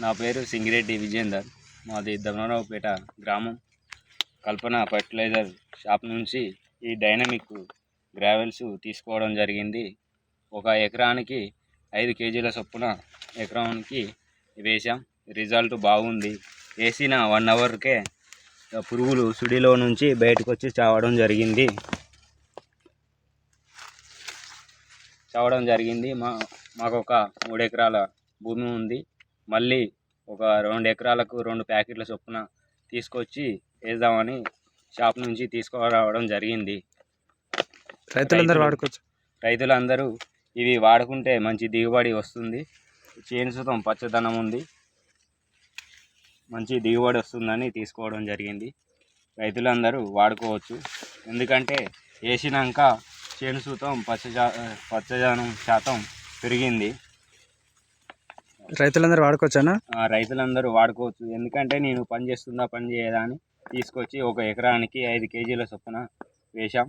నా పేరు సింగిరెడ్డి విజేందర్. మాది దమనరావుపేట గ్రామం. కల్పన ఫర్టిలైజర్ షాప్ నుంచి ఈ డైనమిక్ గ్రావెల్స్ తీసుకోవడం జరిగింది. ఒక ఎకరానికి 5 కేజీల చొప్పున ఎకరానికి వేసాం. రిజల్ట్ బాగుంది. వేసిన 1 అవర్కే పురుగులు సుడిలో నుంచి బయటకు వచ్చి చావడం జరిగింది. మాకు ఒక 3 ఎకరాల భూమి ఉంది. మళ్ళీ ఒక 2 ఎకరాలకు 2 ప్యాకెట్ల చొప్పున తీసుకొచ్చి వేద్దామని షాప్ నుంచి తీసుకురావడం జరిగింది. రైతులందరూ ఇవి వాడుకుంటే మంచి దిగుబడి వస్తుంది. చేను సుతం పచ్చదనం ఉంది, మంచి దిగుబడి వస్తుందని తీసుకోవడం జరిగింది. రైతులందరూ వాడుకోవచ్చు. ఎందుకంటే వేసినాక చేను సుతం పచ్చదనం శాతం పెరిగింది. రైతులందరూ వాడుకోవచ్చా? రైతులందరూ వాడుకోవచ్చు. ఎందుకంటే నేను పని చేస్తుందా పని చేయదా అని తీసుకొచ్చి ఒక ఎకరానికి 5 కేజీల చొప్పున వేశాం.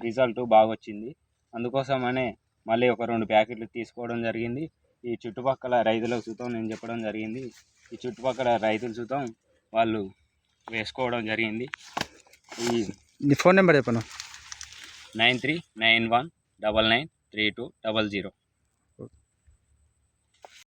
రిజల్ట్ బాగా వచ్చింది. అందుకోసమనే మళ్ళీ ఒక 2 ప్యాకెట్లు తీసుకోవడం జరిగింది. ఈ చుట్టుపక్కల రైతులకు సుతం నేను చెప్పడం జరిగింది. ఈ చుట్టుపక్కల రైతుల సుతం వాళ్ళు వేసుకోవడం జరిగింది. ఈ ఫోన్ నెంబర్ చెప్పను. 9391993200.